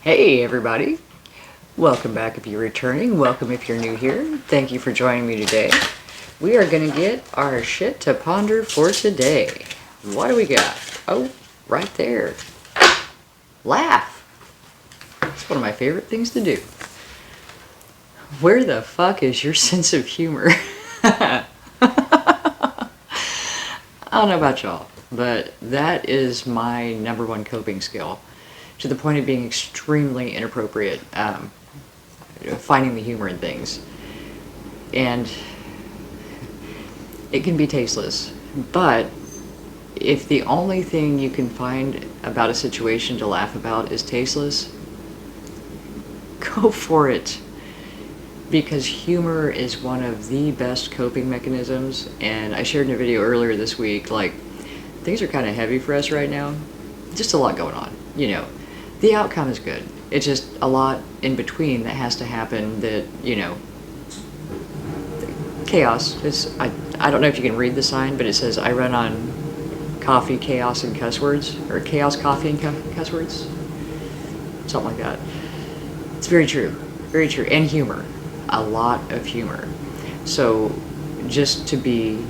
Hey everybody, welcome back if you're returning, welcome if you're new here. Thank you for joining me today. We are going to get our shit to ponder for today. What do we got? Oh, right there. Laugh. It's one of my favorite things to do. Where the fuck is your sense of humor? I don't know about y'all, but that is my number one coping skill. To the point of being extremely inappropriate, finding the humor in things. And it can be tasteless, but if the only thing you can find about a situation to laugh about is tasteless, go for it. Because humor is one of the best coping mechanisms, and I shared in a video earlier this week, like, things are kind of heavy for us right now. Just a lot going on, you know. The outcome is good. It's just a lot in between that has to happen that, you know, chaos is, I don't know if you can read the sign, but it says, I run on coffee, chaos, and cuss words, or chaos, coffee, and cuss words. Something like that. It's very true. Very true. And humor. A lot of humor. So just to be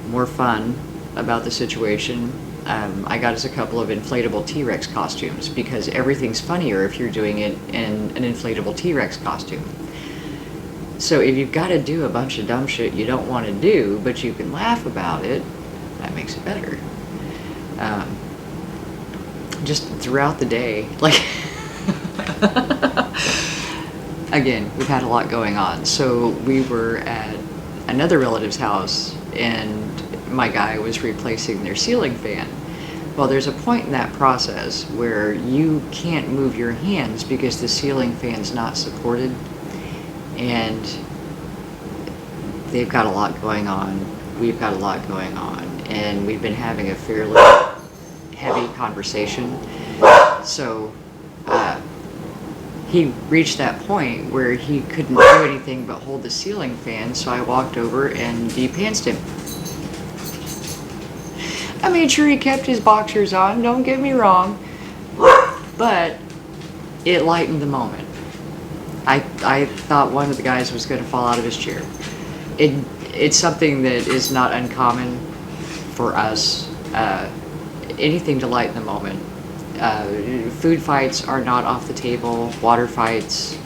more fun about the situation, I got us a couple of inflatable T-Rex costumes because everything's funnier if you're doing it in an inflatable T-Rex costume. So if you've got to do a bunch of dumb shit you don't want to do, but you can laugh about it, that makes it better. Just throughout the day, like, again, we've had a lot going on. So we were at another relative's house and my guy was replacing their ceiling fan. Well, there's a point in that process where you can't move your hands because the ceiling fan's not supported, and they've got a lot going on, we've got a lot going on, and we've been having a fairly heavy conversation. So he reached that point where he couldn't do anything but hold the ceiling fan, so I walked over and de-pantsed him. I made sure he kept his boxers on, don't get me wrong, but it lightened the moment. I thought one of the guys was going to fall out of his chair. It's something that is not uncommon for us, anything to lighten the moment. Food fights are not off the table, water fights,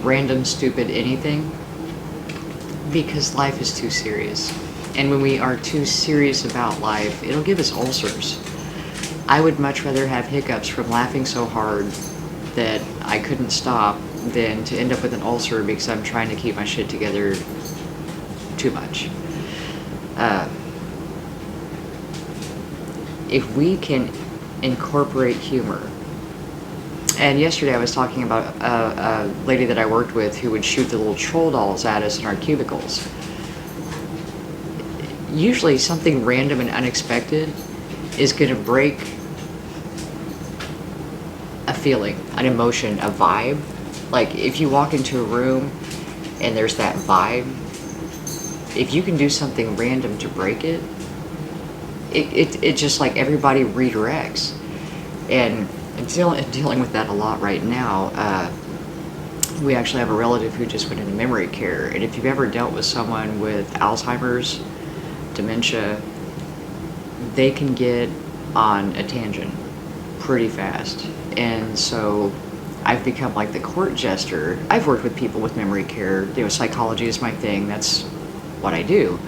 random stupid anything, because life is too serious. And when we are too serious about life, it'll give us ulcers. I would much rather have hiccups from laughing so hard that I couldn't stop than to end up with an ulcer because I'm trying to keep my shit together too much. If we can incorporate humor, and yesterday I was talking about a lady that I worked with who would shoot the little troll dolls at us in our cubicles. Usually something random and unexpected is going to break a feeling, an emotion, a vibe. Like if you walk into a room and there's that vibe, if you can do something random to break it, it just like everybody redirects. And I'm dealing with that a lot right now. We actually have a relative who just went into memory care, and if you've ever dealt with someone with Alzheimer's, dementia, they can get on a tangent pretty fast. And so I've become like the court jester. I've worked with people with memory care. You know, psychology is my thing. That's what I do.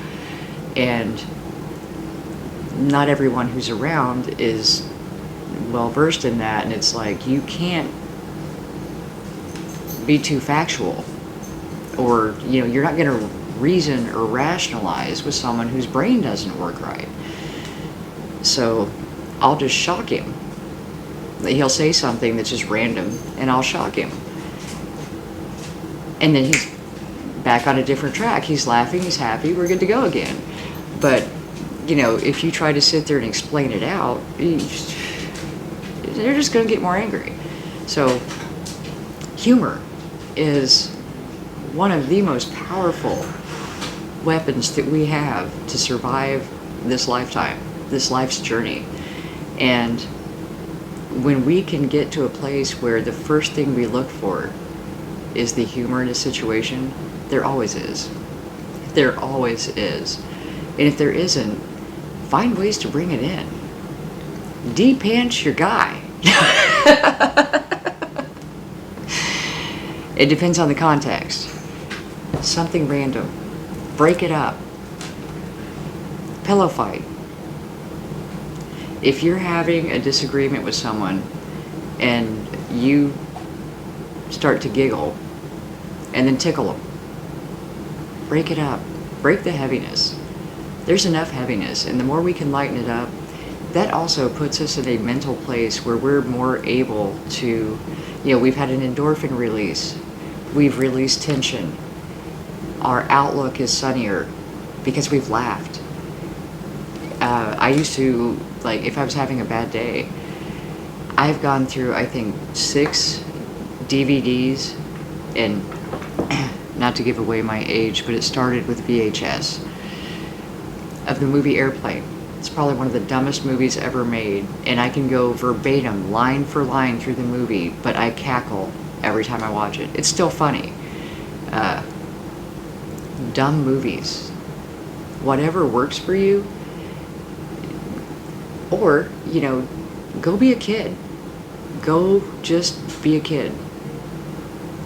And not everyone who's around is well versed in that, and it's like you can't be too factual, or you know, you're not going to reason or rationalize with someone whose brain doesn't work right. So I'll just shock him. He'll say something that's just random and I'll shock him, and then he's back on a different track. He's laughing, he's happy, we're good to go again. But you know, if you try to sit there and explain it out, they're just going to get more angry. So humor is one of the most powerful weapons that we have to survive this lifetime, this life's journey. And when we can get to a place where the first thing we look for is the humor in a situation, there always is. There always is. And if there isn't, find ways to bring it in. De-pants your guy. It depends on the context. Something random. Break it up. Pillow fight. If you're having a disagreement with someone and you start to giggle and then tickle them, break it up. Break the heaviness. There's enough heaviness, and the more we can lighten it up, that also puts us in a mental place where we're more able to, we've had an endorphin release. We've released tension. Our outlook is sunnier because we've laughed. I used to, if I was having a bad day, I've gone through, I think, 6 DVDs, and not to give away my age, but it started with VHS, of the movie Airplane. It's probably one of the dumbest movies ever made, and I can go verbatim, line for line through the movie, but I cackle every time I watch it. It's still funny. Dumb movies. Whatever works for you, or, go be a kid. Go just be a kid.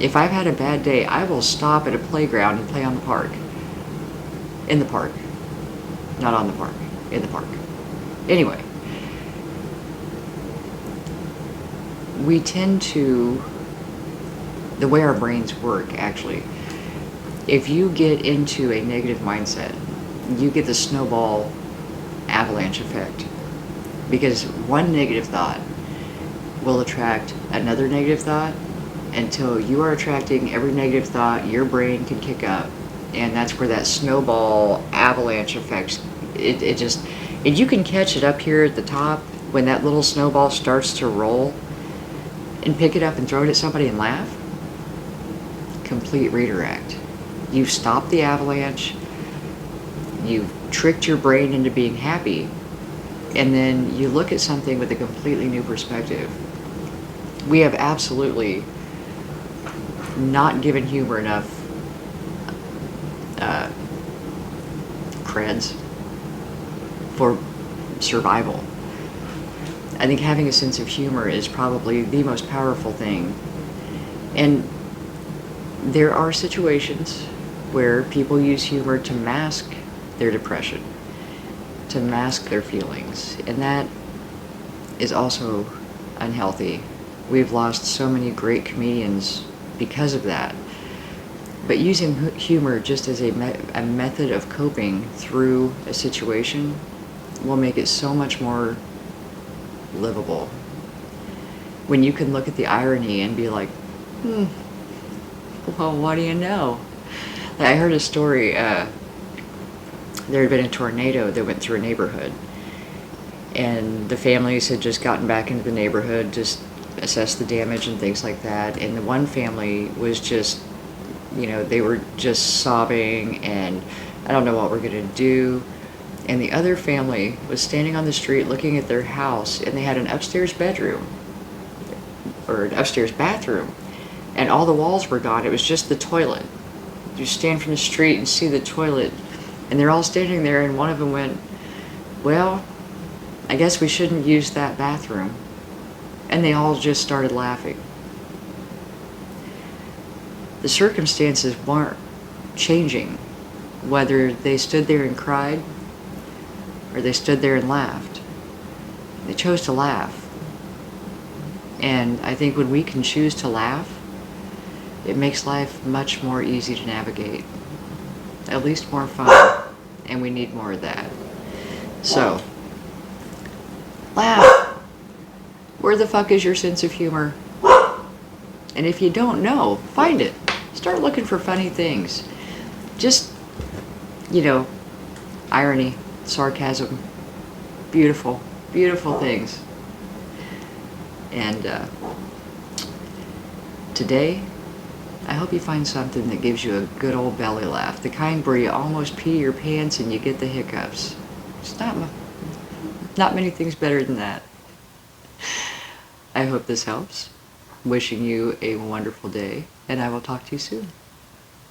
If I've had a bad day, I will stop at a playground and play on the park. In the park. Not on the park. In the park. Anyway. We tend to, the way our brains work, actually, if you get into a negative mindset, you get the snowball avalanche effect. Because one negative thought will attract another negative thought until you are attracting every negative thought your brain can kick up. And that's where that snowball avalanche effect, and you can catch it up here at the top when that little snowball starts to roll, and pick it up and throw it at somebody and laugh. Complete redirect. You've stopped the avalanche, you've tricked your brain into being happy, and then you look at something with a completely new perspective. We have absolutely not given humor enough creds for survival. I think having a sense of humor is probably the most powerful thing. And there are situations where people use humor to mask their depression, to mask their feelings, and that is also unhealthy. We've lost so many great comedians because of that. But using humor just as a method of coping through a situation will make it so much more livable. When you can look at the irony and be like, well, what do you know? I heard a story, there had been a tornado that went through a neighborhood, and the families had just gotten back into the neighborhood, just assessed the damage and things like that, and the one family was just, they were just sobbing, and I don't know what we're gonna do. And the other family was standing on the street looking at their house, and they had an upstairs bedroom, or an upstairs bathroom, and all the walls were gone. It was just the toilet. You stand from the street and see the toilet, and they're all standing there, and one of them went, well, I guess we shouldn't use that bathroom. And they all just started laughing. The circumstances weren't changing, whether they stood there and cried or they stood there and laughed. They chose to laugh. And I think when we can choose to laugh, it makes life much more easy to navigate. At least more fun. And we need more of that. So, laugh. Where the fuck is your sense of humor? And if you don't know, find it. Start looking for funny things. Just, irony, sarcasm, beautiful, beautiful things. And today, I hope you find something that gives you a good old belly laugh. The kind where you almost pee your pants and you get the hiccups. It's not many things better than that. I hope this helps. Wishing you a wonderful day, and I will talk to you soon.